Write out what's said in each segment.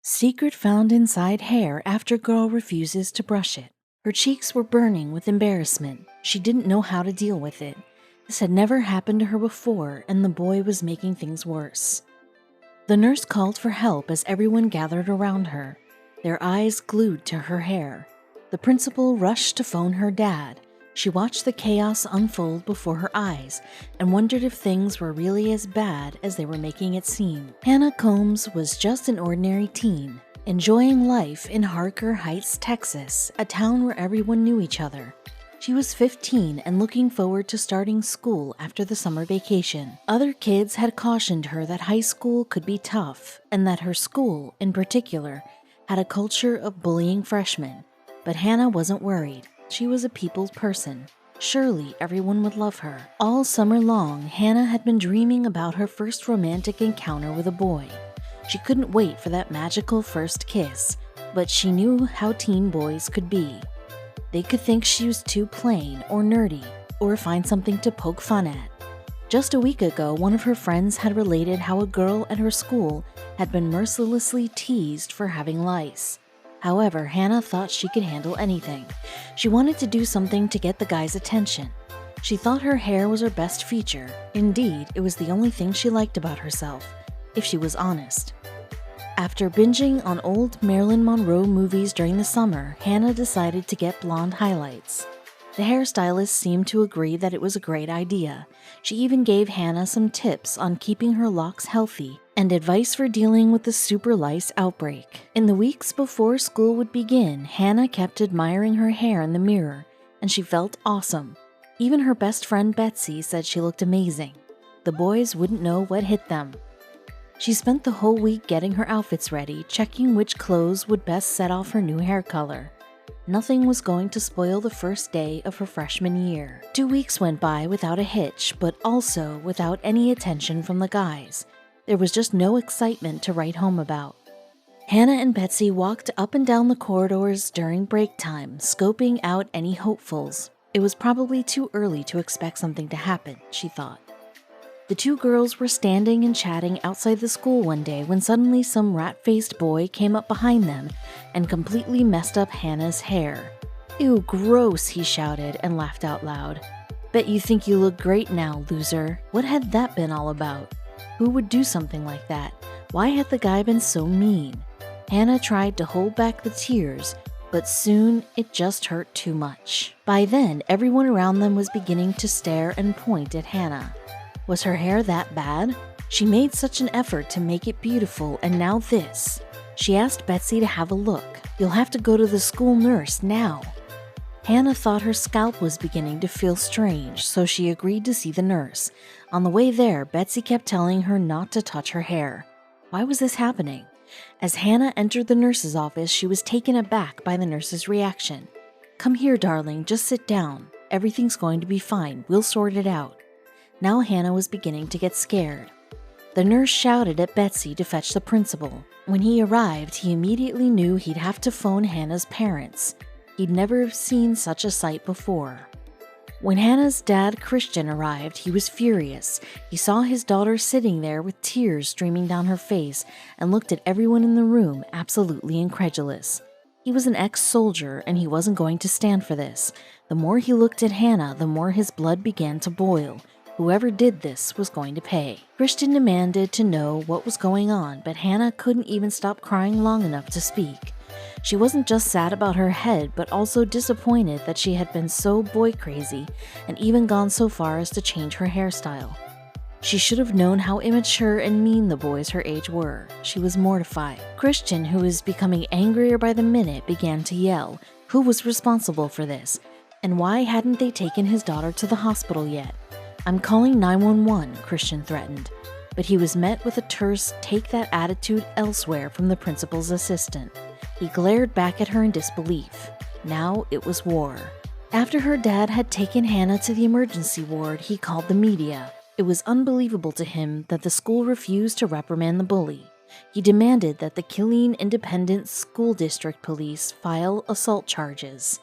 Secret found inside hair after girl refuses to brush it. Her cheeks were burning with embarrassment. She didn't know how to deal with it. This had never happened to her before, and the boy was making things worse. The nurse called for help as everyone gathered around her, their eyes glued to her hair. The principal rushed to phone her dad. She watched the chaos unfold before her eyes and wondered if things were really as bad as they were making it seem. Hannah Combs was just an ordinary teen, enjoying life in Harker Heights, Texas, a town where everyone knew each other. She was 15 and looking forward to starting school after the summer vacation. Other kids had cautioned her that high school could be tough and that her school, in particular, had a culture of bullying freshmen. But Hannah wasn't worried. She was a people's person. Surely everyone would love her. All summer long, Hannah had been dreaming about her first romantic encounter with a boy. She couldn't wait for that magical first kiss, but she knew how teen boys could be. They could think she was too plain or nerdy, or find something to poke fun at. Just a week ago, one of her friends had related how a girl at her school had been mercilessly teased for having lice. However, Hannah thought she could handle anything. She wanted to do something to get the guy's attention. She thought her hair was her best feature. Indeed, it was the only thing she liked about herself, if she was honest. After binging on old Marilyn Monroe movies during the summer, Hannah decided to get blonde highlights. The hairstylist seemed to agree that it was a great idea. She even gave Hannah some tips on keeping her locks healthy and advice for dealing with the super lice outbreak. In the weeks before school would begin, Hannah kept admiring her hair in the mirror, and she felt awesome. Even her best friend Betsy said she looked amazing. The boys wouldn't know what hit them. She spent the whole week getting her outfits ready, checking which clothes would best set off her new hair color. Nothing was going to spoil the first day of her freshman year. 2 weeks went by without a hitch, but also without any attention from the guys. There was just no excitement to write home about. Hannah and Betsy walked up and down the corridors during break time, scoping out any hopefuls. It was probably too early to expect something to happen, she thought. The two girls were standing and chatting outside the school one day when suddenly some rat-faced boy came up behind them and completely messed up Hannah's hair. "Ew, gross," he shouted and laughed out loud. "Bet you think you look great now, loser." What had that been all about? Who would do something like that? Why had the guy been so mean? Hannah tried to hold back the tears, but soon it just hurt too much. By then, everyone around them was beginning to stare and point at Hannah. Was her hair that bad? She made such an effort to make it beautiful, and now this. She asked Betsy to have a look. "You'll have to go to the school nurse now." Hannah thought her scalp was beginning to feel strange, so she agreed to see the nurse. On the way there, Betsy kept telling her not to touch her hair. Why was this happening? As Hannah entered the nurse's office, she was taken aback by the nurse's reaction. "Come here, darling, just sit down. Everything's going to be fine. We'll sort it out." Now Hannah was beginning to get scared. The nurse shouted at Betsy to fetch the principal. When he arrived, he immediately knew he'd have to phone Hannah's parents. He'd never seen such a sight before. When Hannah's dad, Christian, arrived, he was furious. He saw his daughter sitting there with tears streaming down her face and looked at everyone in the room, absolutely incredulous. He was an ex-soldier, and he wasn't going to stand for this. The more he looked at Hannah, the more his blood began to boil. Whoever did this was going to pay. Christian demanded to know what was going on, but Hannah couldn't even stop crying long enough to speak. She wasn't just sad about her head, but also disappointed that she had been so boy crazy and even gone so far as to change her hairstyle. She should have known how immature and mean the boys her age were. She was mortified. Christian, who was becoming angrier by the minute, began to yell. Who was responsible for this? And why hadn't they taken his daughter to the hospital yet? "I'm calling 911, Christian threatened, but he was met with a terse "take that attitude elsewhere" from the principal's assistant. He glared back at her in disbelief. Now it was war. After her dad had taken Hannah to the emergency ward, he called the media. It was unbelievable to him that the school refused to reprimand the bully. He demanded that the Killeen Independent School District Police file assault charges.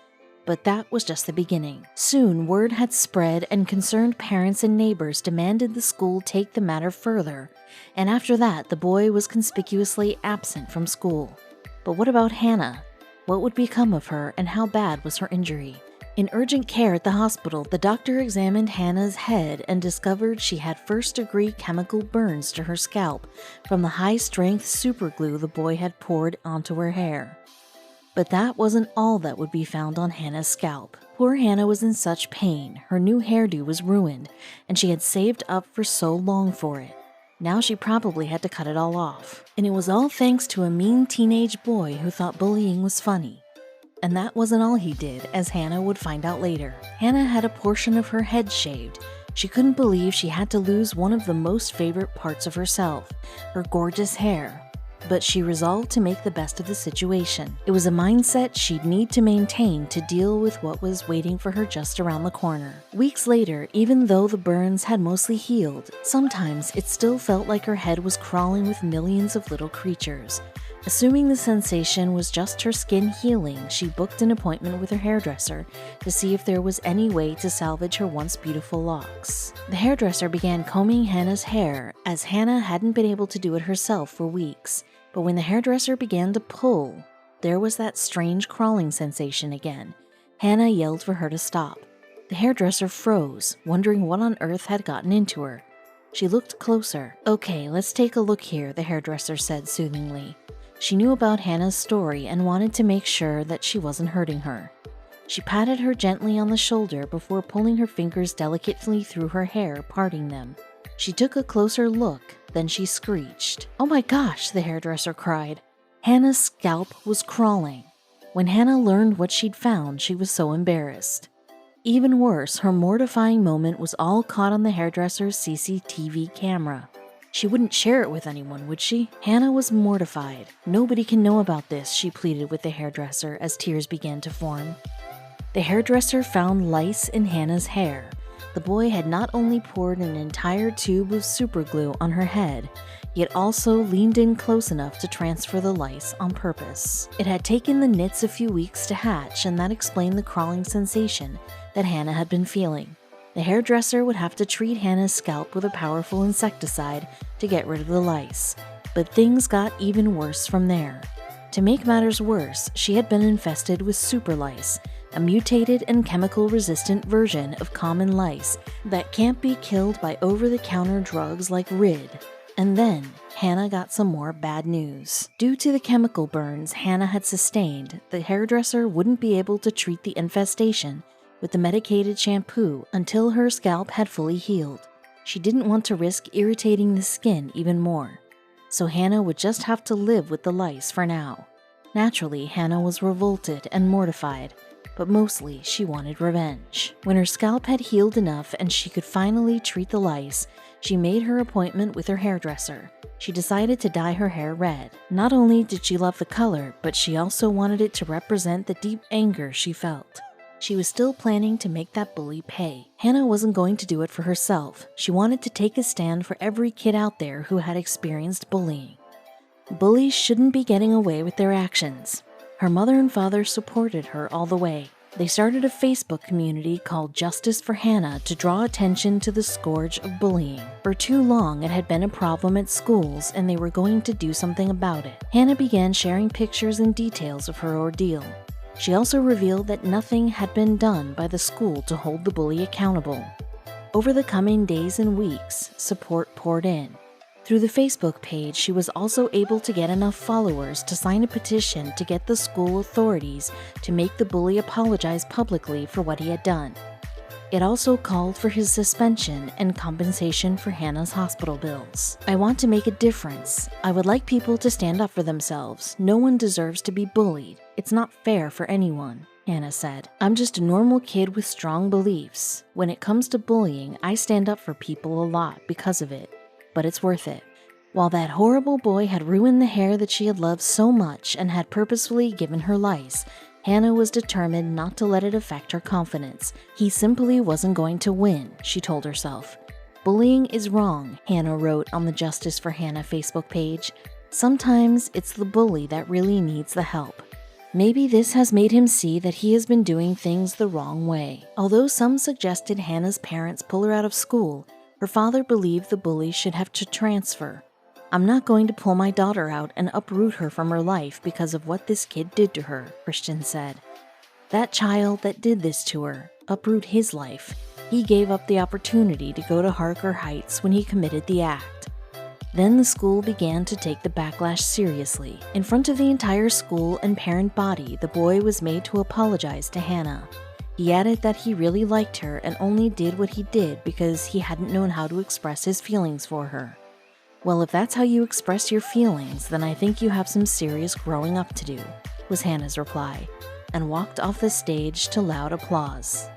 But that was just the beginning. Soon, word had spread and concerned parents and neighbors demanded the school take the matter further, and after that, the boy was conspicuously absent from school. But what about Hannah? What would become of her, and how bad was her injury? In urgent care at the hospital, the doctor examined Hannah's head and discovered she had first-degree chemical burns to her scalp from the high-strength superglue the boy had poured onto her hair. But that wasn't all that would be found on Hannah's scalp. Poor Hannah was in such pain, her new hairdo was ruined, and she had saved up for so long for it. Now she probably had to cut it all off. And it was all thanks to a mean teenage boy who thought bullying was funny. And that wasn't all he did, as Hannah would find out later. Hannah had a portion of her head shaved. She couldn't believe she had to lose one of the most favorite parts of herself, her gorgeous hair. But she resolved to make the best of the situation. It was a mindset she'd need to maintain to deal with what was waiting for her just around the corner. Weeks later, even though the burns had mostly healed, sometimes it still felt like her head was crawling with millions of little creatures. Assuming the sensation was just her skin healing, she booked an appointment with her hairdresser to see if there was any way to salvage her once beautiful locks. The hairdresser began combing Hannah's hair, as Hannah hadn't been able to do it herself for weeks. But when the hairdresser began to pull, there was that strange crawling sensation again. Hannah yelled for her to stop. The hairdresser froze, wondering what on earth had gotten into her. She looked closer. "Okay, let's take a look here," the hairdresser said soothingly. She knew about Hannah's story and wanted to make sure that she wasn't hurting her. She patted her gently on the shoulder before pulling her fingers delicately through her hair, parting them. She took a closer look, then she screeched. "Oh my gosh," the hairdresser cried. Hannah's scalp was crawling. When Hannah learned what she'd found, she was so embarrassed. Even worse, her mortifying moment was all caught on the hairdresser's CCTV camera. She wouldn't share it with anyone, would she? Hannah was mortified. "Nobody can know about this," she pleaded with the hairdresser as tears began to form. The hairdresser found lice in Hannah's hair. The boy had not only poured an entire tube of superglue on her head, yet also leaned in close enough to transfer the lice on purpose. It had taken the nits a few weeks to hatch, and that explained the crawling sensation that Hannah had been feeling. The hairdresser would have to treat Hannah's scalp with a powerful insecticide to get rid of the lice, but things got even worse from there. To make matters worse, she had been infested with super lice, a mutated and chemical-resistant version of common lice that can't be killed by over-the-counter drugs like Rid. And then, Hannah got some more bad news. Due to the chemical burns Hannah had sustained, the hairdresser wouldn't be able to treat the infestation with the medicated shampoo until her scalp had fully healed. She didn't want to risk irritating the skin even more, so Hannah would just have to live with the lice for now. Naturally, Hannah was revolted and mortified, but mostly she wanted revenge. When her scalp had healed enough and she could finally treat the lice, she made her appointment with her hairdresser. She decided to dye her hair red. Not only did she love the color, but she also wanted it to represent the deep anger she felt. She was still planning to make that bully pay. Hannah wasn't going to do it for herself. She wanted to take a stand for every kid out there who had experienced bullying. Bullies shouldn't be getting away with their actions. Her mother and father supported her all the way. They started a Facebook community called Justice for Hannah to draw attention to the scourge of bullying. For too long, it had been a problem at schools, and they were going to do something about it. Hannah began sharing pictures and details of her ordeal. She also revealed that nothing had been done by the school to hold the bully accountable. Over the coming days and weeks, support poured in. Through the Facebook page, she was also able to get enough followers to sign a petition to get the school authorities to make the bully apologize publicly for what he had done. It also called for his suspension and compensation for Hannah's hospital bills. "I want to make a difference. I would like people to stand up for themselves. No one deserves to be bullied. It's not fair for anyone," Hannah said. "I'm just a normal kid with strong beliefs. When it comes to bullying, I stand up for people a lot because of it. But it's worth it." While that horrible boy had ruined the hair that she had loved so much and had purposefully given her lice, Hannah was determined not to let it affect her confidence. He simply wasn't going to win, she told herself. "Bullying is wrong," Hannah wrote on the Justice for Hannah Facebook page. "Sometimes it's the bully that really needs the help. Maybe this has made him see that he has been doing things the wrong way. Although some suggested Hannah's parents pull her out of school, her father believed the bully should have to transfer. "I'm not going to pull my daughter out and uproot her from her life because of what this kid did to her," Christian said. That child that did this to her, uproot his life. He gave up the opportunity to go to Harker Heights when he committed the act. Then the school began to take the backlash seriously. In front of the entire school and parent body, the boy was made to apologize to Hannah. He added that he really liked her and only did what he did because he hadn't known how to express his feelings for her. "Well, if that's how you express your feelings, then I think you have some serious growing up to do," was Hannah's reply, and walked off the stage to loud applause.